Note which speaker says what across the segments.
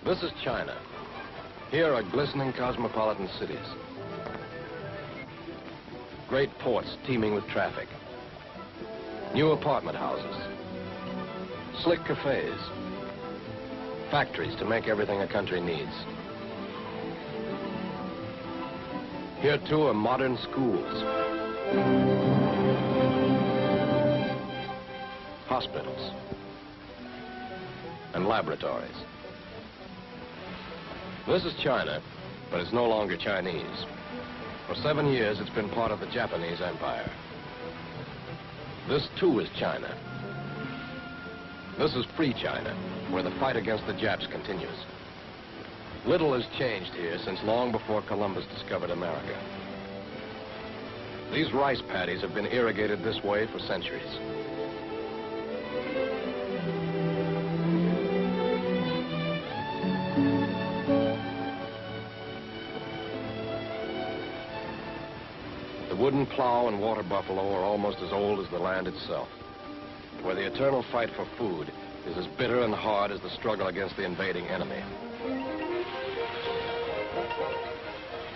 Speaker 1: This is China. Here are glistening cosmopolitan cities. Great ports teeming with traffic. New apartment houses. Slick cafes. Factories to make everything a country needs. Here, too, are modern schools. Hospitals. And laboratories. This is China, but it's no longer Chinese. For 7 years, it's been part of the Japanese Empire. This, too, is China. This is free China, where the fight against the Japs continues. Little has changed here since long before Columbus discovered America. These rice paddies have been irrigated this way for centuries. The wooden plow and water buffalo are almost as old as the land itself, where the eternal fight for food is as bitter and hard as the struggle against the invading enemy.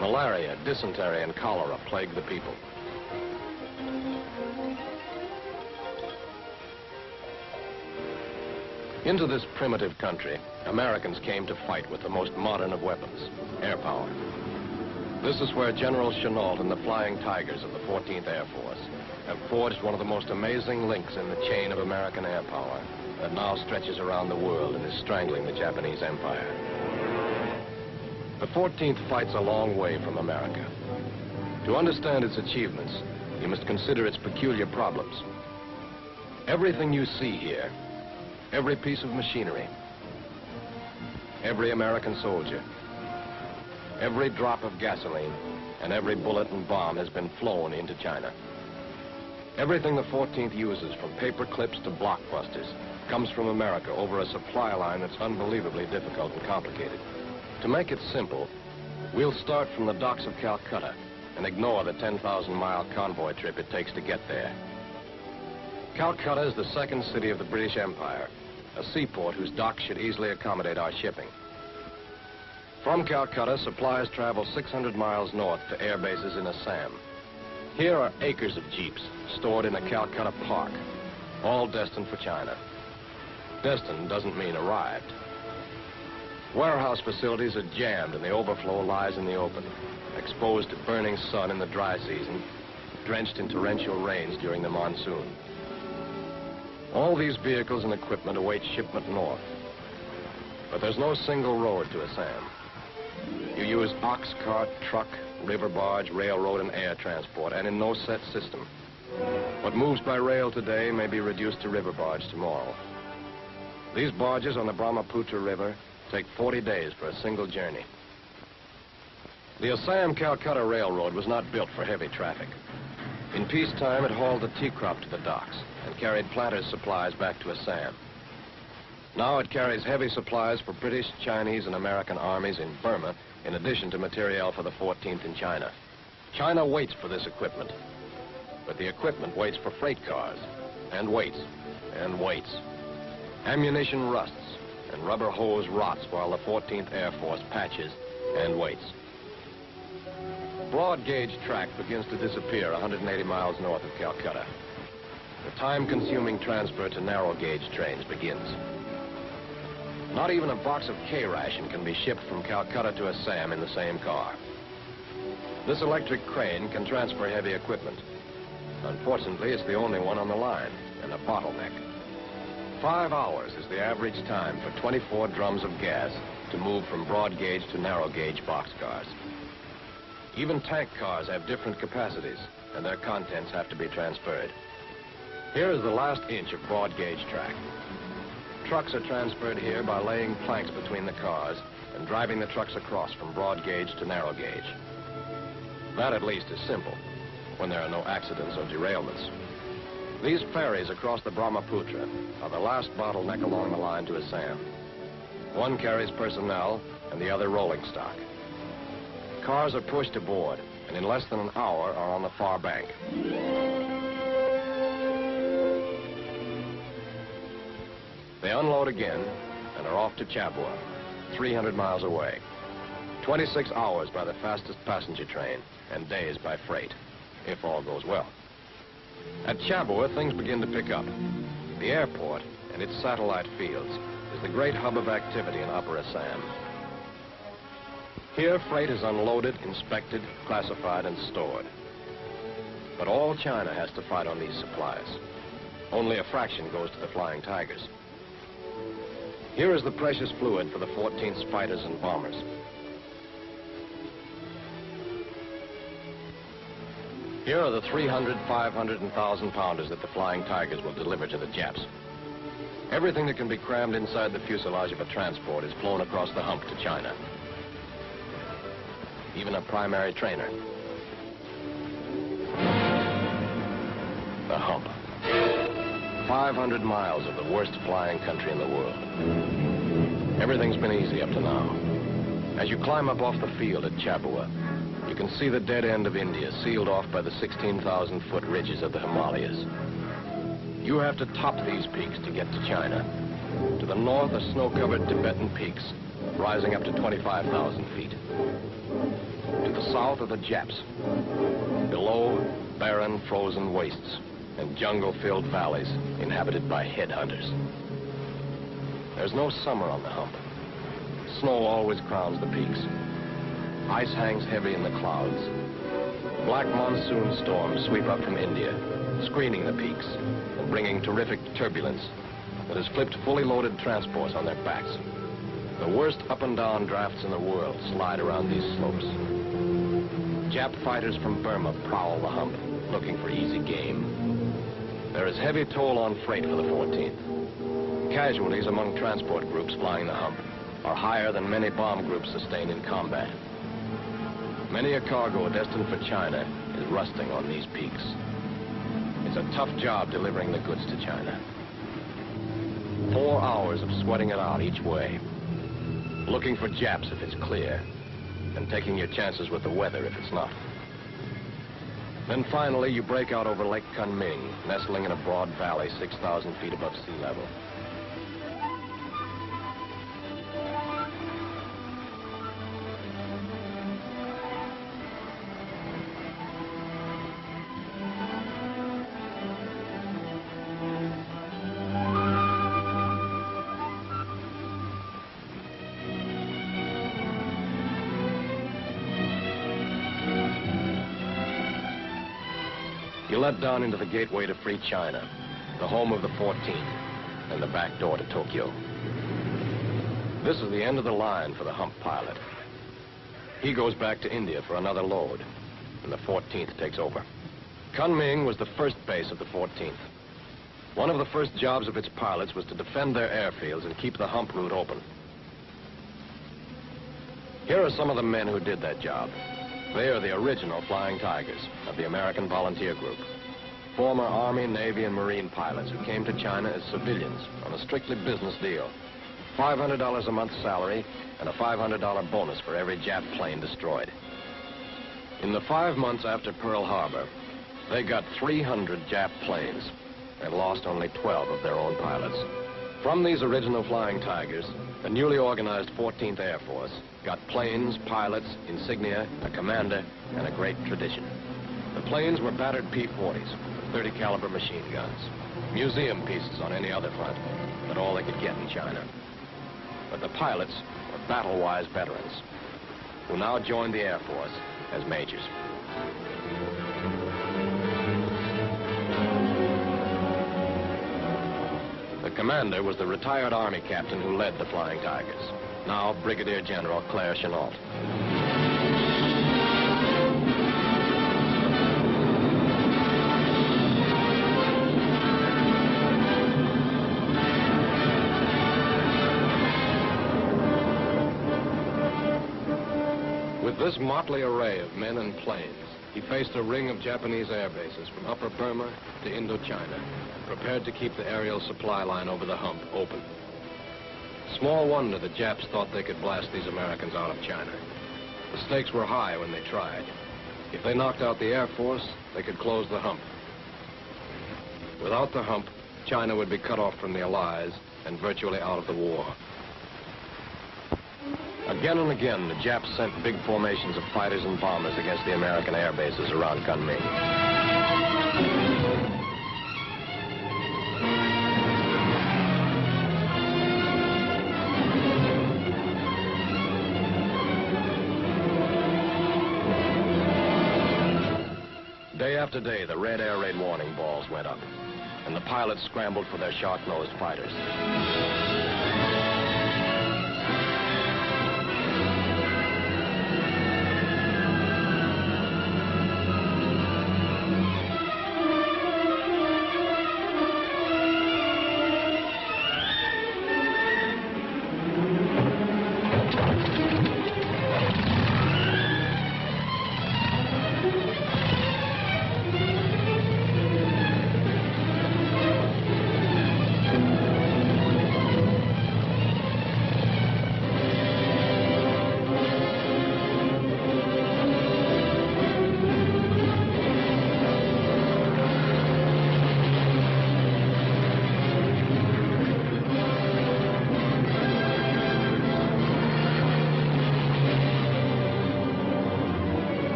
Speaker 1: Malaria, dysentery, and cholera plague the people. Into this primitive country, Americans came to fight with the most modern of weapons, air power. This is where General Chennault and the Flying Tigers of the 14th Air Force have forged one of the most amazing links in the chain of American air power that now stretches around the world and is strangling the Japanese Empire. The 14th fights a long way from America. To understand its achievements, you must consider its peculiar problems. Everything you see here, every piece of machinery, every American soldier, every drop of gasoline, and every bullet and bomb has been flown into China. Everything the 14th uses, from paper clips to blockbusters, comes from America over a supply line that's unbelievably difficult and complicated. To make it simple, we'll start from the docks of Calcutta and ignore the 10,000-mile convoy trip it takes to get there. Calcutta is the second city of the British Empire, a seaport whose docks should easily accommodate our shipping. From Calcutta, supplies travel 600 miles north to air bases in Assam. Here are acres of jeeps stored in a Calcutta park, all destined for China. Destined doesn't mean arrived. Warehouse facilities are jammed and the overflow lies in the open, exposed to burning sun in the dry season, drenched in torrential rains during the monsoon. All these vehicles and equipment await shipment north. But there's no single road to Assam. You use ox cart, truck, river barge, railroad, and air transport, and in no set system. What moves by rail today may be reduced to river barge tomorrow. These barges on the Brahmaputra River take 40 days for a single journey. The Assam-Calcutta Railroad was not built for heavy traffic. In peacetime, it hauled the tea crop to the docks and carried planters' supplies back to Assam. Now it carries heavy supplies for British, Chinese, and American armies in Burma, in addition to materiel for the 14th in China. China waits for this equipment, but the equipment waits for freight cars, and waits, and waits. Ammunition rusts, and rubber hose rots while the 14th Air Force patches and waits. Broad gauge track begins to disappear 180 miles north of Calcutta. The time-consuming transfer to narrow gauge trains begins. Not even a box of K-ration can be shipped from Calcutta to Assam in the same car. This electric crane can transfer heavy equipment. Unfortunately, it's the only one on the line, and a bottleneck. 5 hours is the average time for 24 drums of gas to move from broad gauge to narrow gauge boxcars. Even tank cars have different capacities, and their contents have to be transferred. Here is the last inch of broad gauge track. Trucks are transferred here by laying planks between the cars and driving the trucks across from broad gauge to narrow gauge. That, at least, is simple, when there are no accidents or derailments. These ferries across the Brahmaputra are the last bottleneck along the line to Assam. One carries personnel and the other rolling stock. Cars are pushed aboard, and in less than an hour are on the far bank. They unload again and are off to Chabua, 300 miles away. 26 hours by the fastest passenger train, and days by freight, if all goes well. At Chabua, things begin to pick up. The airport and its satellite fields is the great hub of activity in Opera Sam. Here, freight is unloaded, inspected, classified, and stored. But all China has to fight on these supplies. Only a fraction goes to the Flying Tigers. Here is the precious fluid for the 14th fighters and bombers. Here are the 300, 500, and 1,000-pounders that the Flying Tigers will deliver to the Japs. Everything that can be crammed inside the fuselage of a transport is flown across the hump to China. Even a primary trainer. The hump. 500 miles of the worst flying country in the world. Everything's been easy up to now. As you climb up off the field at Chabua, you can see the dead end of India sealed off by the 16,000-foot ridges of the Himalayas. You have to top these peaks to get to China. To the north are snow-covered Tibetan peaks, rising up to 25,000 feet. To the south are the Japs. Below, barren, frozen wastes and jungle-filled valleys inhabited by headhunters. There's no summer on the hump. Snow always crowns the peaks. Ice hangs heavy in the clouds. Black monsoon storms sweep up from India, screening the peaks and bringing terrific turbulence that has flipped fully loaded transports on their backs. The worst up and down drafts in the world slide around these slopes. Jap fighters from Burma prowl the hump, looking for easy game. There is heavy toll on freight for the 14th. Casualties among transport groups flying the hump are higher than many bomb groups sustained in combat. Many a cargo destined for China is rusting on these peaks. It's a tough job delivering the goods to China. 4 hours of sweating it out each way. Looking for Japs if it's clear, and taking your chances with the weather if it's not. Then finally, you break out over Lake Kunming, nestling in a broad valley 6,000 feet above sea level. You let down into the gateway to free China, the home of the 14th, and the back door to Tokyo. This is the end of the line for the hump pilot. He goes back to India for another load, and the 14th takes over. Kunming was the first base of the 14th. One of the first jobs of its pilots was to defend their airfields and keep the hump route open. Here are some of the men who did that job. They are the original Flying Tigers of the American Volunteer Group. Former Army, Navy, and Marine pilots who came to China as civilians on a strictly business deal. $500 a month salary and a $500 bonus for every Jap plane destroyed. In the 5 months after Pearl Harbor, they got 300 Jap planes and lost only 12 of their own pilots. From these original Flying Tigers, the newly organized 14th Air Force got planes, pilots, insignia, a commander, and a great tradition. The planes were battered P-40s with 30 caliber machine guns. Museum pieces on any other front, but all they could get in China. But the pilots were battle-wise veterans who now joined the Air Force as majors. The commander was the retired Army captain who led the Flying Tigers, now Brigadier General Claire Chennault. With this motley array of men and planes, he faced a ring of Japanese air bases from Upper Burma to Indochina, prepared to keep the aerial supply line over the hump open. Small wonder the Japs thought they could blast these Americans out of China. The stakes were high when they tried. If they knocked out the Air Force, they could close the hump. Without the hump, China would be cut off from the Allies and virtually out of the war. Again and again, the Japs sent big formations of fighters and bombers against the American air bases around Kunming. Day after day, the red air raid warning balls went up, and the pilots scrambled for their shark-nosed fighters.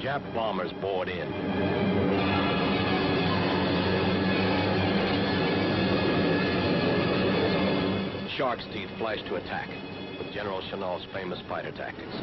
Speaker 1: Jap bombers bored in. Shark's teeth flashed to attack with General Chennault's famous fighter tactics.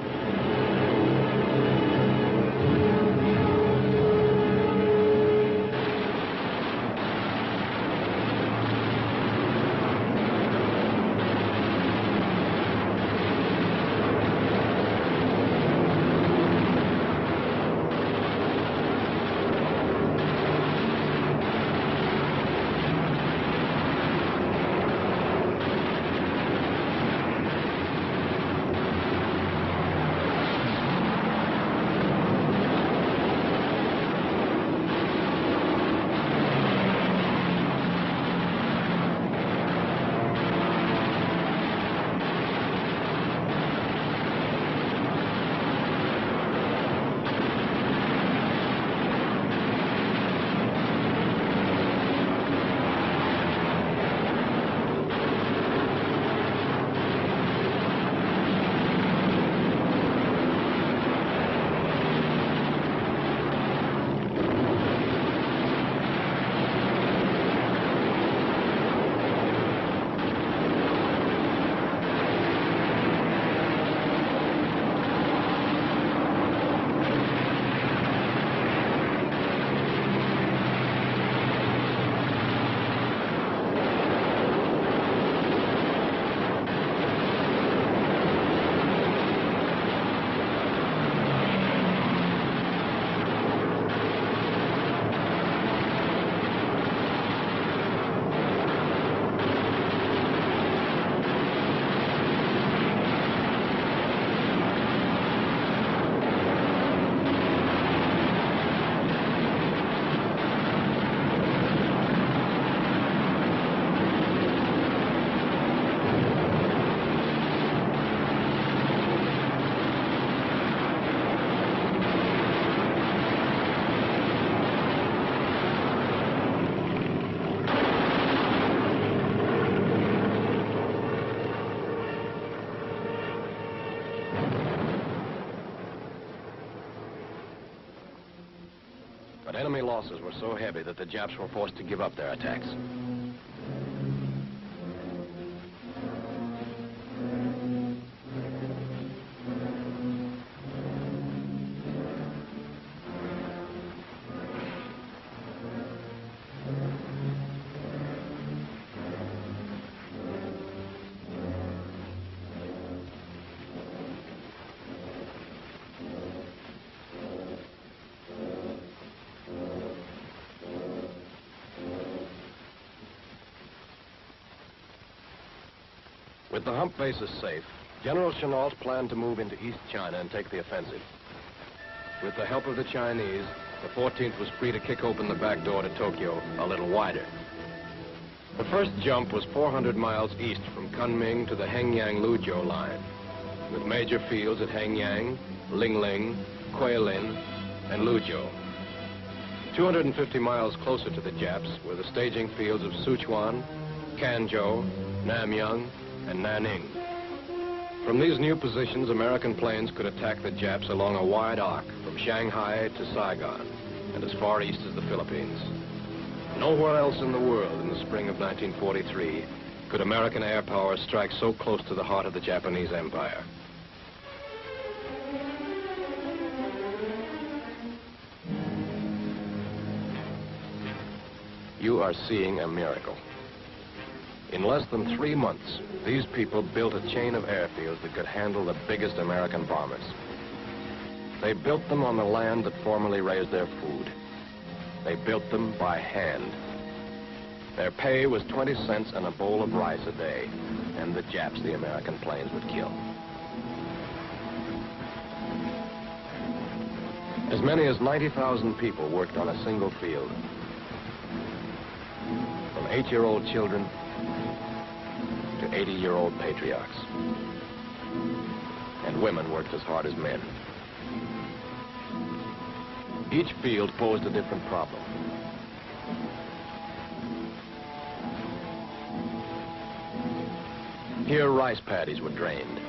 Speaker 1: But enemy losses were so heavy that the Japs were forced to give up their attacks. With the hump bases safe, General Chennault planned to move into East China and take the offensive. With the help of the Chinese, the 14th was free to kick open the back door to Tokyo a little wider. The first jump was 400 miles east from Kunming to the Hengyang-Luzhou line, with major fields at Hengyang, Lingling, Guilin, and Luzhou. 250 miles closer to the Japs were the staging fields of Sichuan, Quanzhou, Namyang, and Nanning. From these new positions, American planes could attack the Japs along a wide arc from Shanghai to Saigon and as far east as the Philippines. Nowhere else in the world in the spring of 1943 could American air power strike so close to the heart of the Japanese Empire. You are seeing a miracle. In less than 3 months, these people built a chain of airfields that could handle the biggest American bombers. They built them on the land that formerly raised their food. They built them by hand. Their pay was 20 cents and a bowl of rice a day, and the Japs the American planes would kill. As many as 90,000 people worked on a single field. From 8-year-old children to 80-year-old patriarchs. And women worked as hard as men. Each field posed a different problem. Here, rice paddies were drained.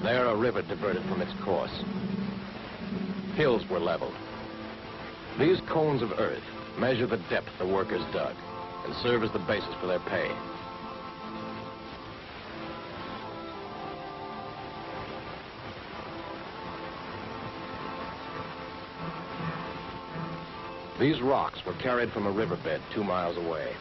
Speaker 1: There, a river diverted from its course. Hills were leveled. These cones of earth measure the depth the workers dug and serve as the basis for their pay. These rocks were carried from a riverbed 2 miles away.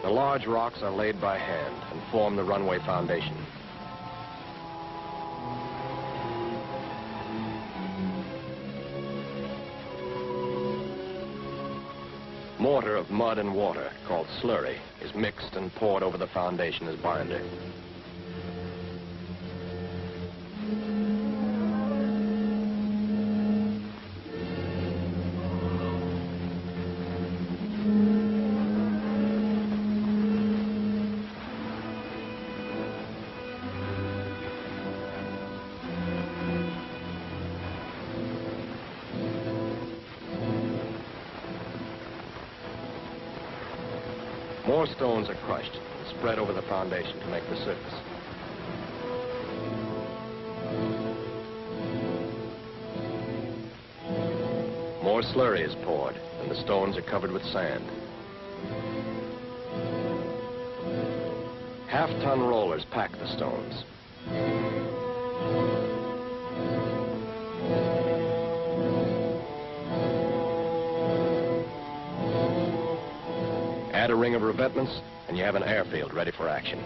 Speaker 1: The large rocks are laid by hand and form the runway foundation. Mortar of mud and water, called slurry, is mixed and poured over the foundation as binder. More stones are crushed and spread over the foundation to make the surface. More slurry is poured, and the stones are covered with sand. Half-ton rollers pack the stones. Add a ring of revetments, and you have an airfield ready for action.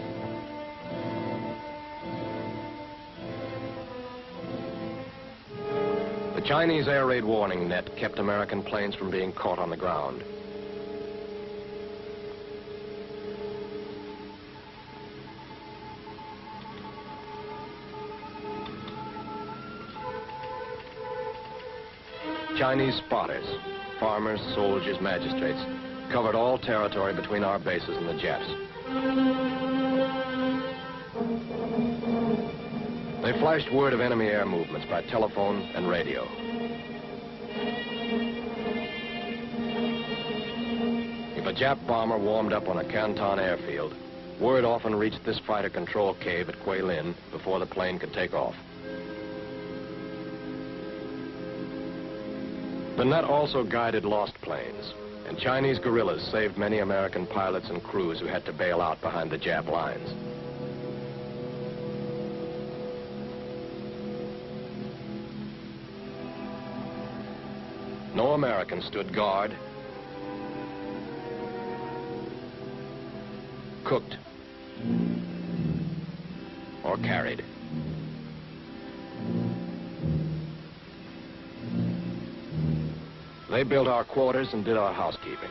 Speaker 1: The Chinese air raid warning net kept American planes from being caught on the ground. Chinese spotters, farmers, soldiers, magistrates, covered all territory between our bases and the Japs. They flashed word of enemy air movements by telephone and radio. If a Jap bomber warmed up on a Canton airfield, word often reached this fighter control cave at Quay Lin before the plane could take off. The net also guided lost planes, and Chinese guerrillas saved many American pilots and crews who had to bail out behind the Jap lines. No American stood guard, cooked, or carried. They built our quarters and did our housekeeping.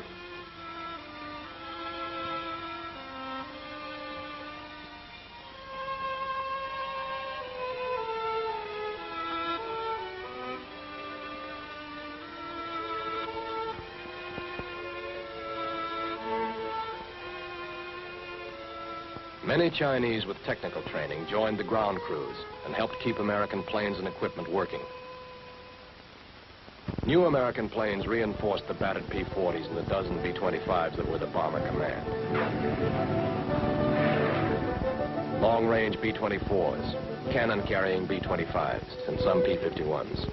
Speaker 1: Many Chinese with technical training joined the ground crews and helped keep American planes and equipment working. New American planes reinforced the battered P-40s and the dozen B-25s that were the bomber command. Long-range B-24s, cannon-carrying B-25s, and some P-51s.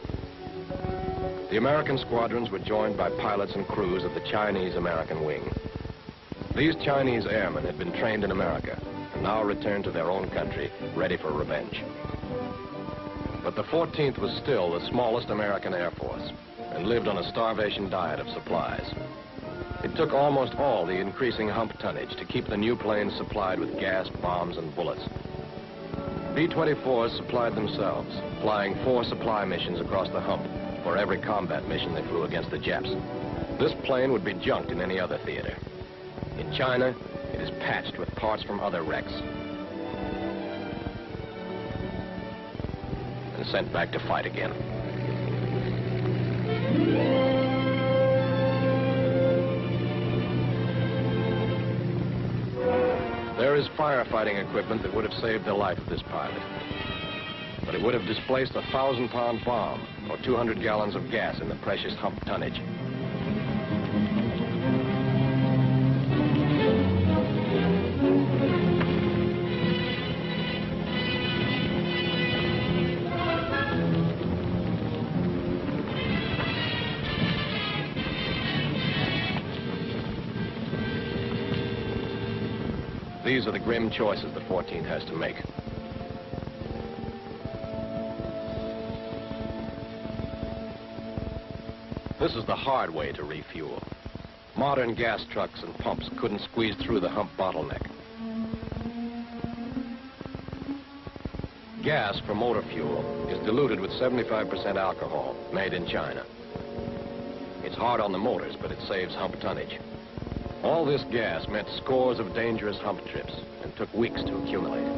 Speaker 1: The American squadrons were joined by pilots and crews of the Chinese-American wing. These Chinese airmen had been trained in America and now returned to their own country, ready for revenge. But the 14th was still the smallest American Air Force and lived on a starvation diet of supplies. It took almost all the increasing hump tonnage to keep the new planes supplied with gas, bombs, and bullets. B-24s supplied themselves, flying 4 supply missions across the hump for every combat mission they flew against the Japs. This plane would be junked in any other theater. In China, it is patched with parts from other wrecks and sent back to fight again. There is firefighting equipment that would have saved the life of this pilot, but it would have displaced a 1,000-pound bomb or 200 gallons of gas in the precious hump tonnage. These are the grim choices the 14th has to make. This is the hard way to refuel. Modern gas trucks and pumps couldn't squeeze through the hump bottleneck. Gas for motor fuel is diluted with 75% alcohol, made in China. It's hard on the motors, but it saves hump tonnage. All this gas meant scores of dangerous hump trips and took weeks to accumulate.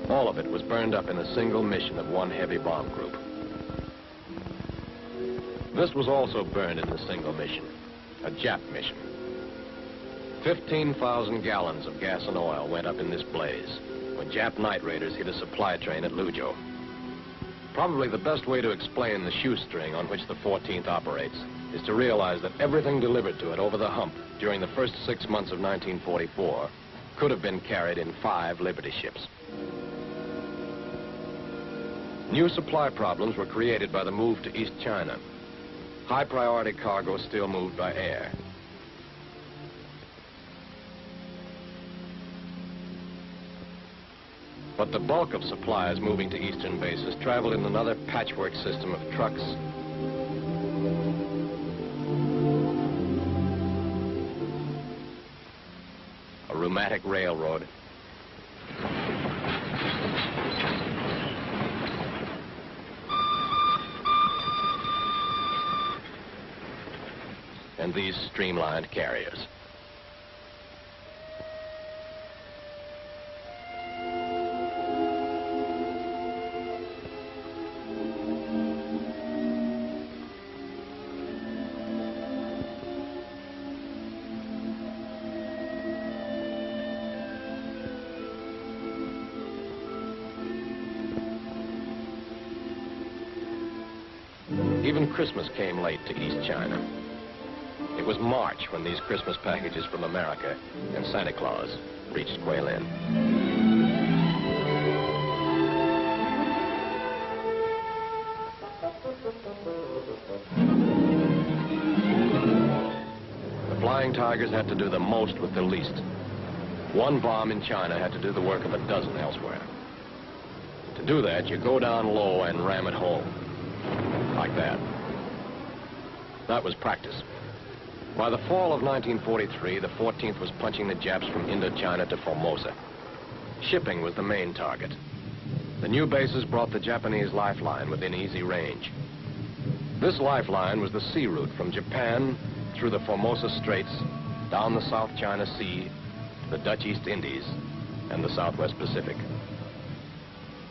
Speaker 1: All of it was burned up in a single mission of one heavy bomb group. This was also burned in a single mission, a Jap mission. 15,000 gallons of gas and oil went up in this blaze when Jap night raiders hit a supply train at Luzhou. Probably the best way to explain the shoestring on which the 14th operates is to realize that everything delivered to it over the hump during the first 6 months of 1944 could have been carried in 5 Liberty ships. New supply problems were created by the move to East China. High-priority cargo still moved by air. But the bulk of supplies moving to eastern bases traveled in another patchwork system of trucks, a rheumatic railroad, and these streamlined carriers. Even Christmas came late to East China. It was March when these Christmas packages from America and Santa Claus reached Guilin. The Flying Tigers had to do the most with the least. One bomb in China had to do the work of a dozen elsewhere. To do that, you go down low and ram it home. Like that. That was practice. By the fall of 1943, the 14th was punching the Japs from Indochina to Formosa. Shipping was the main target. The new bases brought the Japanese lifeline within easy range. This lifeline was the sea route from Japan through the Formosa Straits, down the South China Sea, the Dutch East Indies, and the Southwest Pacific.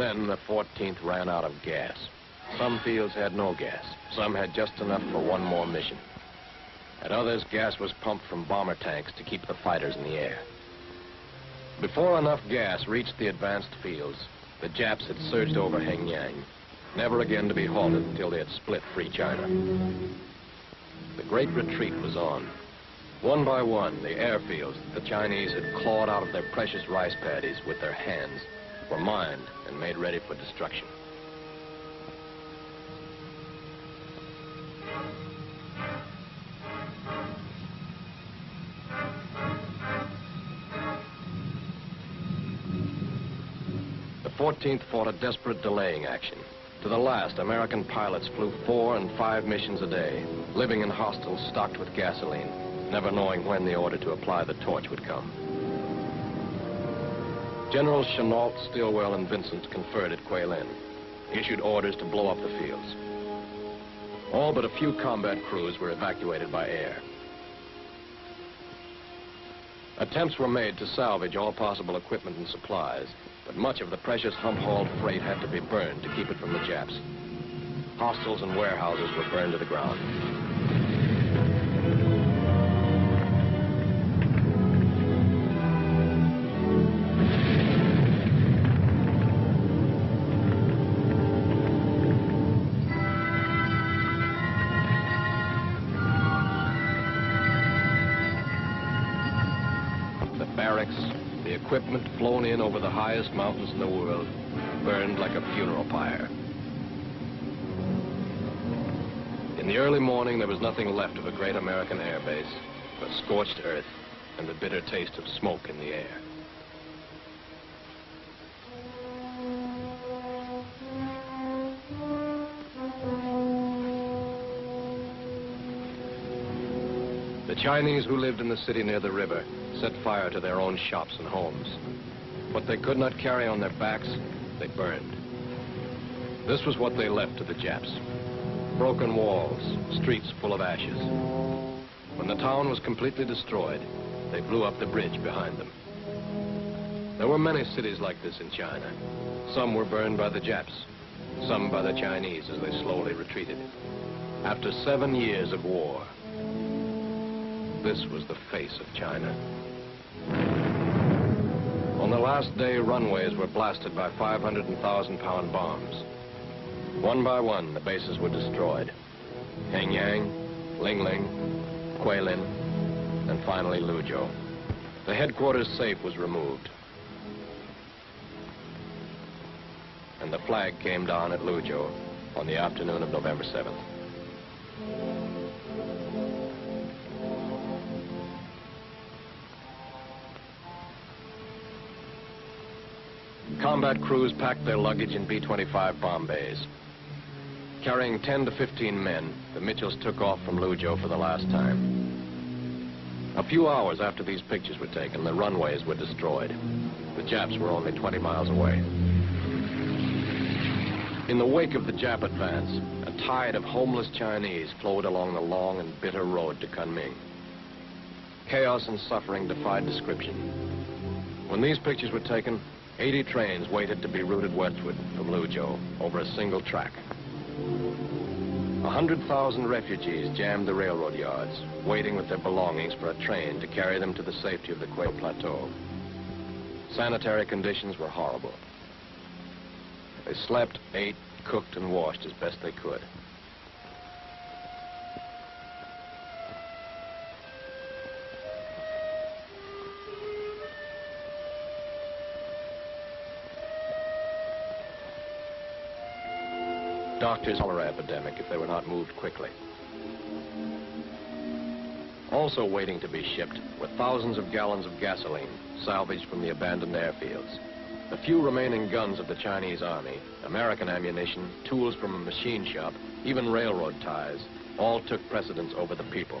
Speaker 1: Then the 14th ran out of gas. Some fields had no gas. Some had just enough for one more mission. At others, gas was pumped from bomber tanks to keep the fighters in the air. Before enough gas reached the advanced fields, the Japs had surged over Hengyang, never again to be halted until they had split free China. The great retreat was on. One by one, the airfields that the Chinese had clawed out of their precious rice paddies with their hands were mined and made ready for destruction. The 14th fought a desperate delaying action. To the last, American pilots flew 4 and 5 missions a day, living in hostels stocked with gasoline, never knowing when the order to apply the torch would come. Generals Chennault, Stilwell, and Vincent conferred at Quailin, issued orders to blow up the fields. All but a few combat crews were evacuated by air. Attempts were made to salvage all possible equipment and supplies, but much of the precious hump-hauled freight had to be burned to keep it from the Japs. Hostels and warehouses were burned to the ground. The equipment flown in over the highest mountains in the world burned like a funeral pyre. In the early morning, there was nothing left of a great American airbase but scorched earth and the bitter taste of smoke in the air. The Chinese who lived in the city near the river set fire to their own shops and homes. What they could not carry on their backs, they burned. This was what they left to the Japs. Broken walls, streets full of ashes. When the town was completely destroyed, they blew up the bridge behind them. There were many cities like this in China. Some were burned by the Japs, some by the Chinese as they slowly retreated. After 7 years of war, this was the face of China. On the last day, runways were blasted by 500 and 1,000-pound bombs. One by one, the bases were destroyed. Hengyang, Lingling, Quailin, and finally Luzhou. The headquarters safe was removed. And the flag came down at Luzhou on the afternoon of November 7th. Combat crews packed their luggage in B-25 bomb bays. Carrying 10 to 15 men, the Mitchells took off from Luzhou for the last time. A few hours after these pictures were taken, the runways were destroyed. The Japs were only 20 miles away. In the wake of the Jap advance, a tide of homeless Chinese flowed along the long and bitter road to Kunming. Chaos and suffering defied description. When these pictures were taken, 80 trains waited to be routed westward from Luzhou over a single track. 100,000 refugees jammed the railroad yards, waiting with their belongings for a train to carry them to the safety of the Quail Plateau. Sanitary conditions were horrible. They slept, ate, cooked, and washed as best they could. Doctors' cholera epidemic if they were not moved quickly. Also waiting to be shipped were thousands of gallons of gasoline salvaged from the abandoned airfields. The few remaining guns of the Chinese army, American ammunition, tools from a machine shop, even railroad ties, all took precedence over the people.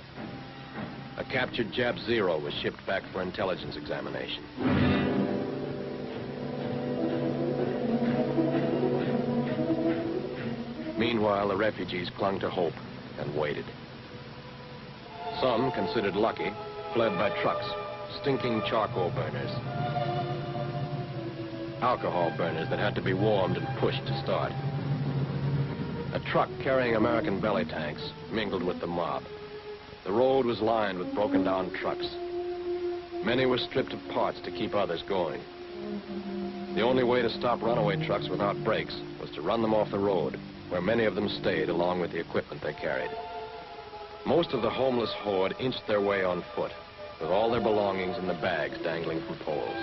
Speaker 1: A captured Jap Zero was shipped back for intelligence examination. Meanwhile, the refugees clung to hope and waited. Some, considered lucky, fled by trucks, stinking charcoal burners. alcohol burners that had to be warmed and pushed to start. A truck carrying American belly tanks mingled with the mob. The road was lined with broken-down trucks. Many were stripped of parts to keep others going. The only way to stop runaway trucks without brakes was to run them off the road, where many of them stayed along with the equipment they carried. Most of the homeless horde inched their way on foot, with all their belongings in the bags dangling from poles.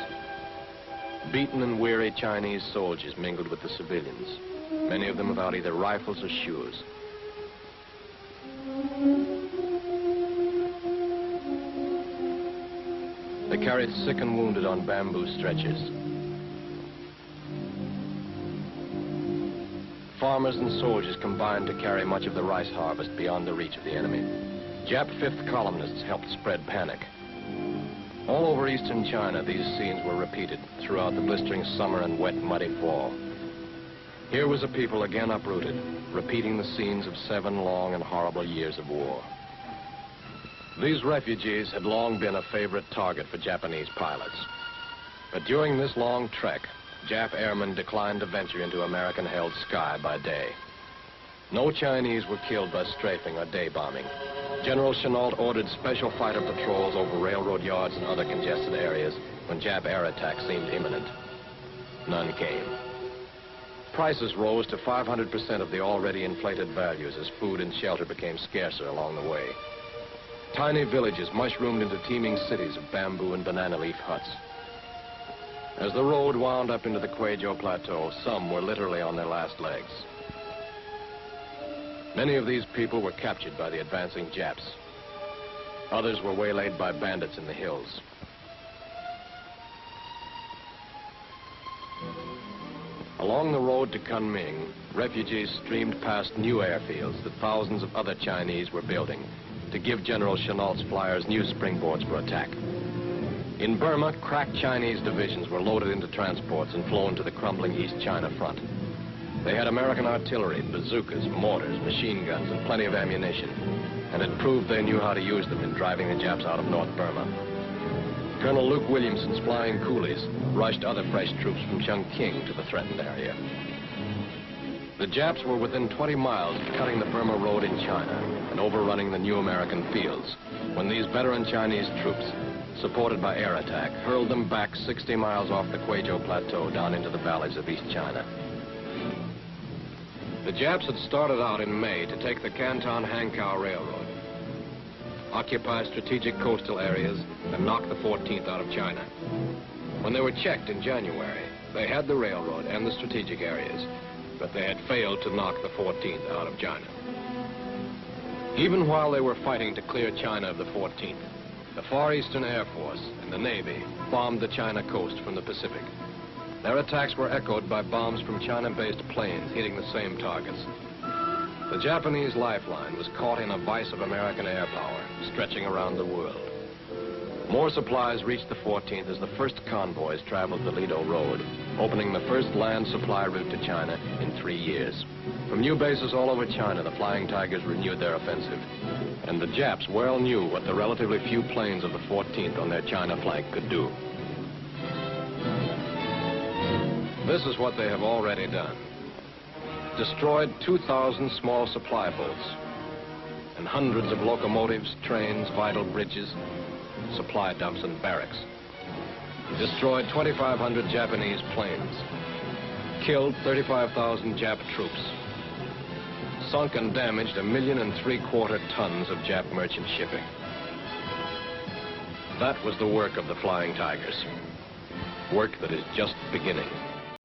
Speaker 1: Beaten and weary Chinese soldiers mingled with the civilians, many of them without either rifles or shoes. They carried sick and wounded on bamboo stretchers. Farmers and soldiers combined to carry much of the rice harvest beyond the reach of the enemy. Jap fifth columnists helped spread panic. All over eastern China, these scenes were repeated throughout the blistering summer and wet, muddy fall. Here was a people again uprooted, repeating the scenes of 7 long and horrible years of war. These refugees had long been a favorite target for Japanese pilots. But during this long trek, Jap airmen declined to venture into American-held sky by day. No Chinese were killed by strafing or day bombing. General Chennault ordered special fighter patrols over railroad yards and other congested areas when Jap air attack seemed imminent. None came. Prices rose to 500% of the already inflated values as food and shelter became scarcer along the way. Tiny villages mushroomed into teeming cities of bamboo and banana leaf huts. As the road wound up into the Kweijo Plateau, some were literally on their last legs. Many of these people were captured by the advancing Japs. Others were waylaid by bandits in the hills. Along the road to Kunming, refugees streamed past new airfields that thousands of other Chinese were building to give General Chennault's flyers new springboards for attack. In Burma, crack Chinese divisions were loaded into transports and flown to the crumbling East China front. They had American artillery, bazookas, mortars, machine guns, and plenty of ammunition, and had proved they knew how to use them in driving the Japs out of North Burma. Colonel Luke Williamson's flying coolies rushed other fresh troops from Chungking to the threatened area. The Japs were within 20 miles of cutting the Burma Road in China and overrunning the new American fields when these veteran Chinese troops, supported by air attack, hurled them back 60 miles off the Kweijo Plateau down into the valleys of East China. The Japs had started out in May to take the Canton-Hankow Railroad, occupy strategic coastal areas, and knock the 14th out of China. When they were checked in January, they had the railroad and the strategic areas, but they had failed to knock the 14th out of China. Even while they were fighting to clear China of the 14th, the Far Eastern Air Force and the Navy bombed the China coast from the Pacific. Their attacks were echoed by bombs from China-based planes hitting the same targets. The Japanese lifeline was caught in a vice of American air power, stretching around the world. More supplies reached the 14th as the first convoys traveled the Lido Road, opening the first land supply route to China in 3 years. From new bases all over China, the Flying Tigers renewed their offensive. And the Japs well knew what the relatively few planes of the 14th on their China flank could do. This is what they have already done. Destroyed 2,000 small supply boats and hundreds of locomotives, trains, vital bridges, supply dumps, and barracks. Destroyed 2,500 Japanese planes. Killed 35,000 Jap troops. Sunk and damaged 1.75 million tons of Jap merchant shipping. That was the work of the Flying Tigers. Work that is just beginning.